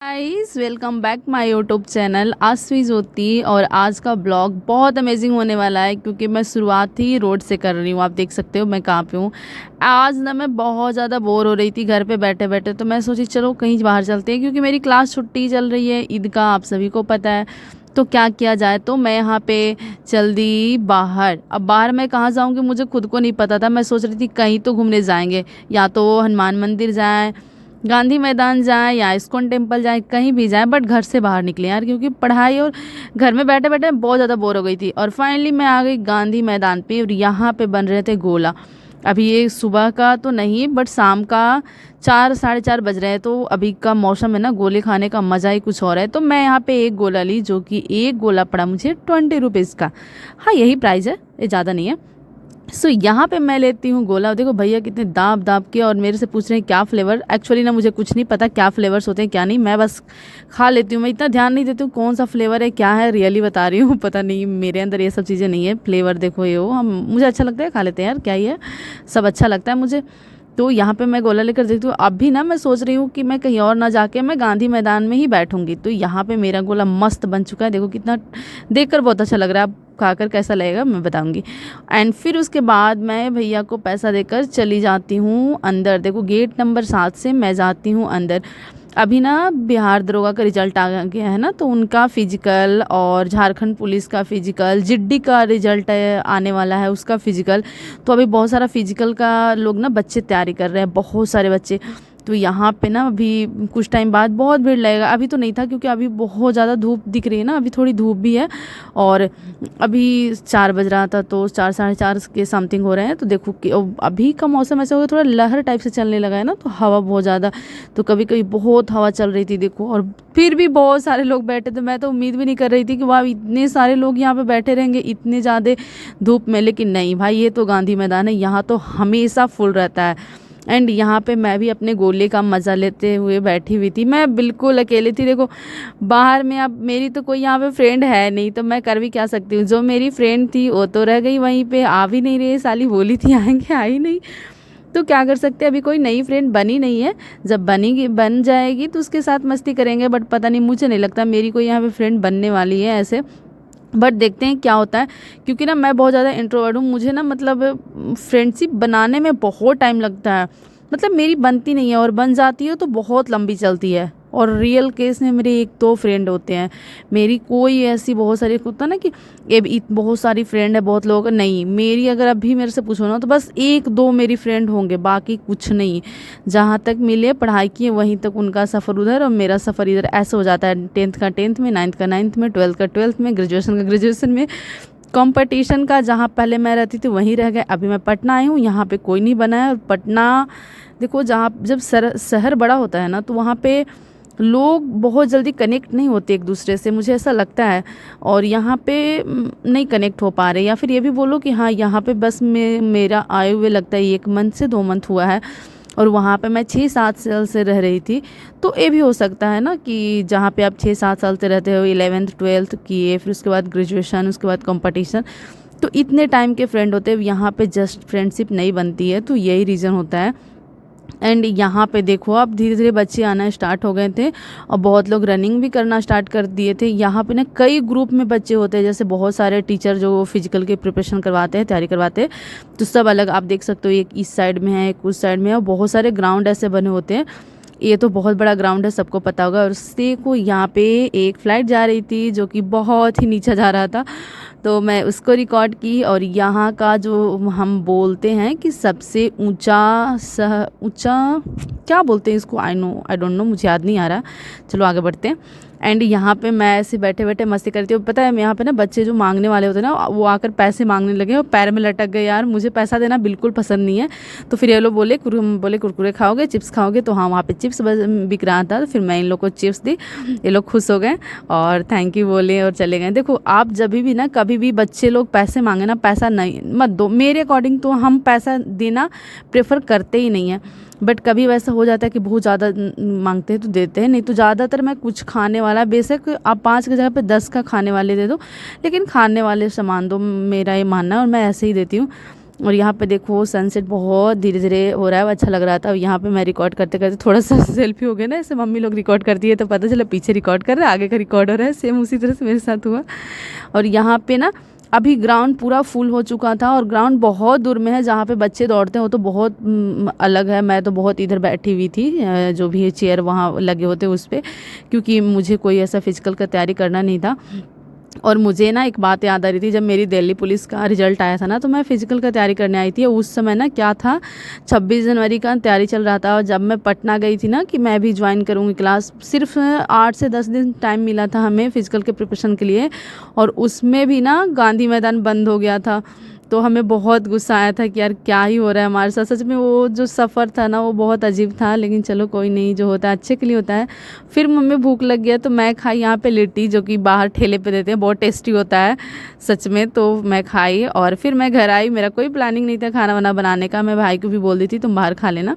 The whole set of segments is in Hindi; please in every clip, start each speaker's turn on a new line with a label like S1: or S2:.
S1: Guys welcome back my YouTube channel Aasvi Jyoti. और आज का ब्लॉग बहुत अमेजिंग होने वाला है क्योंकि मैं शुरुआत ही रोड से कर रही हूँ। आप देख सकते हो मैं कहाँ पे हूँ। आज ना मैं बहुत ज़्यादा बोर हो रही थी घर पे बैठे बैठे, तो मैं सोची चलो कहीं बाहर चलते हैं क्योंकि मेरी क्लास छुट्टी चल रही है, ईद का आप सभी को पता है। तो क्या किया जाए, तो मैं यहाँ पे चल दी बाहर। अब बाहर मैं कहाँ जाऊँगी मुझे खुद को नहीं पता था। मैं सोच रही थी कहीं तो घूमने जाएंगे, या तो हनुमान मंदिर जाएं, गांधी मैदान जाएं या इस्कॉन टेम्पल जाएं, कहीं भी जाएं, बट घर से बाहर निकले यार, क्योंकि पढ़ाई और घर में बैठे बैठे बहुत ज़्यादा बोर हो गई थी। और फाइनली मैं आ गई गांधी मैदान पे और यहाँ पे बन रहे थे गोला। अभी ये सुबह का तो नहीं बट शाम का 4 साढ़े 4 बज रहे हैं, तो अभी का मौसम है ना, गोले खाने का मज़ा ही कुछ और है। तो मैं यहाँ पे एक गोला ली, जो कि एक गोला पड़ा मुझे 20 रुपीज़ का। हाँ यही प्राइस है, ये ज़्यादा नहीं है। यहाँ पे मैं लेती हूँ गोला। देखो भैया कितने दाब दाब के और मेरे से पूछ रहे हैं क्या फ्लेवर। एक्चुअली ना मुझे कुछ नहीं पता क्या फ्लेवर्स होते हैं क्या नहीं, मैं बस खा लेती हूँ। मैं इतना ध्यान नहीं देती हूँ कौन सा फ्लेवर है क्या है, रियली बता रही हूँ। पता नहीं मेरे अंदर ये सब चीज़ें नहीं है। फ्लेवर देखो ये हो, हम मुझे अच्छा लगता है खा लेते हैं यार, क्या ही है, सब अच्छा लगता है मुझे। तो यहाँ पे मैं गोला लेकर देखती हूँ। अभी ना मैं सोच रही हूँ कि मैं कहीं और ना जाके मैं गांधी मैदान में ही बैठूंगी। तो यहाँ पे मेरा गोला मस्त बन चुका है, देखो कितना, देखकर बहुत अच्छा लग रहा है। अब खाकर कैसा लगेगा मैं बताऊंगी। एंड फिर उसके बाद मैं भैया को पैसा देकर चली जाती हूँ अंदर। देखो गेट नंबर 7 से मैं जाती हूँ अंदर। अभी ना बिहार दरोगा का रिजल्ट आ गया है ना, तो उनका फिजिकल और झारखंड पुलिस का फिजिकल, जिड्डी का रिजल्ट आने वाला है उसका फिजिकल। तो अभी बहुत सारा फिजिकल का लोग ना बच्चे तैयारी कर रहे हैं, बहुत सारे बच्चे। तो यहाँ पे ना अभी कुछ टाइम बाद बहुत भीड़ लगेगा। अभी तो नहीं था क्योंकि अभी बहुत ज़्यादा धूप दिख रही है ना, अभी थोड़ी धूप भी है। और अभी 4 बज रहा था, तो 4 साढ़े 4 के समथिंग हो रहे हैं। तो देखो कि अभी का मौसम ऐसा हो गया, थोड़ा लहर टाइप से चलने लगा है ना, तो हवा बहुत ज़्यादा, तो कभी कभी बहुत हवा चल रही थी देखो। और फिर भी बहुत सारे लोग बैठे थे। मैं तो उम्मीद भी नहीं कर रही थी कि वाह इतने सारे लोग यहाँ पे बैठे रहेंगे इतने ज़्यादा धूप में। लेकिन नहीं भाई, ये तो गांधी मैदान है, यहाँ तो हमेशा फुल रहता है। एंड यहाँ पे मैं भी अपने गोले का मज़ा लेते हुए बैठी हुई थी। मैं बिल्कुल अकेली थी देखो बाहर में। अब मेरी तो कोई यहाँ पे फ्रेंड है नहीं, तो मैं कर भी क्या सकती हूँ। जो मेरी फ्रेंड थी वो तो रह गई वहीं पे, आ भी नहीं रही, साली बोली थी आएंगे, आई नहीं। तो क्या कर सकते हैं, अभी कोई नई फ्रेंड बनी नहीं है। जब बनेगी बन जाएगी तो उसके साथ मस्ती करेंगे, बट पता नहीं, मुझे नहीं लगता मेरी कोई यहाँ पे फ्रेंड बनने वाली है ऐसे। बट देखते हैं क्या होता है, क्योंकि ना मैं बहुत ज़्यादा इंट्रोवर्ट हूँ। मुझे ना मतलब फ्रेंडशिप बनाने में बहुत टाइम लगता है। मतलब मेरी बनती नहीं है, और बन जाती है तो बहुत लंबी चलती है। और रियल केस में मेरे 1-2 फ्रेंड होते हैं, मेरी कोई ऐसी बहुत सारी होता है ना कि ये बहुत सारी फ्रेंड है बहुत लोग, नहीं मेरी। अगर अभी मेरे से पूछो ना तो बस 1-2 मेरी फ्रेंड होंगे, बाकी कुछ नहीं। जहाँ तक मिले पढ़ाई किए वहीं तक उनका सफ़र उधर और मेरा सफ़र इधर, ऐसे हो जाता है। 10th का 10th में, 9th का 9th में, 12th का 12th में, ग्रेजुएशन का ग्रेजुएशन में। कंपटीशन का जहाँ पहले मैं रहती थी वहीं रह गए। अभी मैं पटना आई हूँ, यहाँ पे कोई नहीं बना है। और पटना देखो, जहाँ जब शहर बड़ा होता है ना, तो वहाँ पे लोग बहुत जल्दी कनेक्ट नहीं होते एक दूसरे से, मुझे ऐसा लगता है। और यहाँ पे नहीं कनेक्ट हो पा रहे, या फिर ये भी बोलो कि हाँ यहाँ पे बस मेरा आए हुए लगता है 1 मंथ से 2 मंथ हुआ है, और वहाँ पे मैं 6-7 साल से रह रही थी। तो ये भी हो सकता है ना कि जहाँ पे आप 6-7 साल से रहते हो, 11th 12th किए, फिर उसके बाद ग्रेजुएशन, उसके बाद कंपटीशन, तो इतने टाइम के फ्रेंड होते हैं। यहाँ पे जस्ट फ्रेंडशिप नहीं बनती है, तो यही रीज़न होता है। एंड यहाँ पे देखो अब धीरे धीरे बच्चे आना स्टार्ट हो गए थे, और बहुत लोग रनिंग भी करना स्टार्ट कर दिए थे। यहाँ पे ना कई ग्रुप में बच्चे होते हैं, जैसे बहुत सारे टीचर जो फिजिकल के प्रिपरेशन करवाते हैं, तैयारी करवाते हैं, तो सब अलग आप देख सकते हो। एक इस साइड में है, एक उस साइड में है, और बहुत सारे ग्राउंड ऐसे बने होते हैं। ये तो बहुत बड़ा ग्राउंड है, सबको पता होगा। और उससे को यहाँ पे एक फ़्लाइट जा रही थी जो कि बहुत ही नीचे जा रहा था, तो मैं उसको रिकॉर्ड की। और यहाँ का जो हम बोलते हैं कि सबसे ऊंचा क्या बोलते हैं इसको, आई डोंट नो, मुझे याद नहीं आ रहा। चलो आगे बढ़ते हैं। एंड यहाँ पे मैं ऐसे बैठे बैठे मस्ती करती हूँ। पता है यहाँ पे ना बच्चे जो मांगने वाले होते हैं ना, वो आकर पैसे मांगने लगे और पैर में लटक गए। यार मुझे पैसा देना बिल्कुल पसंद नहीं है। तो फिर ये लोग बोले, हम बोले कुरकुरे खाओगे, चिप्स खाओगे, तो हाँ वहाँ पे चिप्स बिक रहा था। तो फिर मैं इन लोग को चिप्स दी, ये लोग खुश हो गए और थैंक यू बोले और चले गए। देखो आप जब भी ना कभी भी बच्चे लोग पैसे मांगे ना, पैसा नहीं मत दो। मेरे अकॉर्डिंग तो हम पैसा देना प्रेफर करते ही नहीं है, बट कभी वैसा हो जाता है कि बहुत ज़्यादा मांगते हैं तो देते हैं। नहीं तो ज़्यादातर मैं कुछ खाने वाला, बेशक आप 5 की जगह पे 10 का खाने वाले दे दो, लेकिन खाने वाले सामान दो, मेरा ये मानना है, और मैं ऐसे ही देती हूँ। और यहाँ पे देखो सनसेट बहुत धीरे धीरे हो रहा है, अच्छा लग रहा था। यहाँ पे मैं रिकॉर्ड करते करते थोड़ा सा सेल्फी हो गया ना, ऐसे मम्मी लोग रिकॉर्ड करती है तो पता चला पीछे रिकॉर्ड कर रहा है, आगे का रिकॉर्ड हो रहा है। सेम उसी तरह से मेरे साथ हुआ। और यहाँ पे ना अभी ग्राउंड पूरा फुल हो चुका था, और ग्राउंड बहुत दूर में है जहाँ पे बच्चे दौड़ते हैं, वो तो बहुत अलग है। मैं तो बहुत इधर बैठी हुई थी, जो भी चेयर वहाँ लगे होते उस पर, क्योंकि मुझे कोई ऐसा फिजिकल का तैयारी करना नहीं था। और मुझे ना एक बात याद आ रही थी, जब मेरी दिल्ली पुलिस का रिजल्ट आया था ना, तो मैं फ़िज़िकल का तैयारी करने आई थी। उस समय ना क्या था, 26 जनवरी का तैयारी चल रहा था। और जब मैं पटना गई थी ना कि मैं भी ज्वाइन करूँगी क्लास, सिर्फ 8 से 10 दिन टाइम मिला था हमें फ़िज़िकल के प्रिपरेशन के लिए, और उसमें भी ना गांधी मैदान बंद हो गया था। तो हमें बहुत गुस्सा आया था कि यार क्या ही हो रहा है हमारे साथ। सच में वो जो सफ़र था ना वो बहुत अजीब था, लेकिन चलो कोई नहीं, जो होता है अच्छे के लिए होता है। फिर मम्मी भूख लग गया तो मैं खाई यहाँ पे लिट्टी, जो कि बाहर ठेले पे देते हैं, बहुत टेस्टी होता है सच में। तो मैं खाई और फिर मैं घर आई। मेरा कोई प्लानिंग नहीं था खाना वाना बनाने का, मैं भाई को भी बोल दी थी तुम बाहर खा लेना।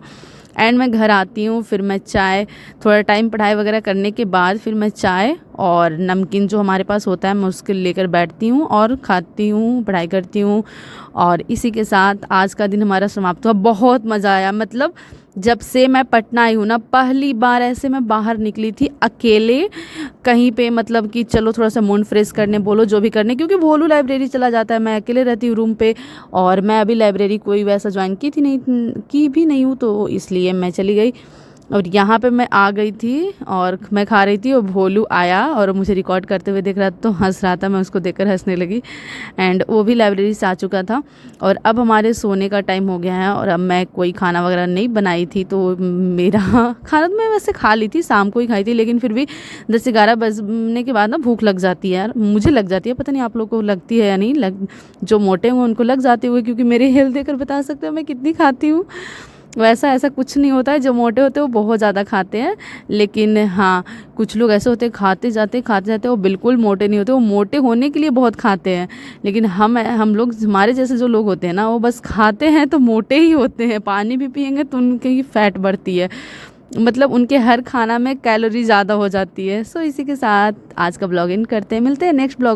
S1: एंड मैं घर आती हूँ, फिर मैं चाय, थोड़ा टाइम पढ़ाई वगैरह करने के बाद फिर मैं चाय और नमकीन जो हमारे पास होता है मैं उसके लेकर बैठती हूँ और खाती हूँ, पढ़ाई करती हूँ। और इसी के साथ आज का दिन हमारा समाप्त हुआ। बहुत मज़ा आया, मतलब जब से मैं पटना आई हूँ ना, पहली बार ऐसे मैं बाहर निकली थी अकेले कहीं पे, मतलब कि चलो थोड़ा सा मूड फ्रेश करने बोलो जो भी करने, क्योंकि भोलू लाइब्रेरी चला जाता है, मैं अकेले रहती हूँ रूम पे। और मैं अभी लाइब्रेरी कोई वैसा ज्वाइन की भी नहीं हूँ, तो इसलिए मैं चली गई। और यहाँ पे मैं आ गई थी और मैं खा रही थी, और भोलू आया और मुझे रिकॉर्ड करते हुए देख रहा था तो हंस रहा था, मैं उसको देखकर हंसने लगी। एंड वो भी लाइब्रेरी से आ चुका था। और अब हमारे सोने का टाइम हो गया है, और अब मैं कोई खाना वगैरह नहीं बनाई थी, तो मेरा खाना तो मैं वैसे खा ली थी, शाम को ही खाई थी, लेकिन फिर भी 10-11 बजने के बाद ना भूख लग जाती है यार, मुझे लग जाती है, पता नहीं आप लोग को लगती है या नहीं। जो मोटे हुए उनको लग जाती हुए, क्योंकि मेरे हेल्थ देखकर बता सकते हो मैं कितनी खाती हूँ। वैसा ऐसा कुछ नहीं होता है, जो मोटे होते हैं वो बहुत ज़्यादा खाते हैं, लेकिन हाँ कुछ लोग ऐसे होते हैं खाते जाते वो बिल्कुल मोटे नहीं होते, वो मोटे होने के लिए बहुत खाते हैं। लेकिन हम लोग, हमारे जैसे जो लोग होते हैं ना, वो बस खाते हैं तो मोटे ही होते हैं, पानी भी पियेंगे तो उनकी फैट बढ़ती है, मतलब उनके हर खाना में कैलोरी ज़्यादा हो जाती है। सो इसी के साथ आज का ब्लॉग इन करते हैं, मिलते हैं नेक्स्ट ब्लॉग।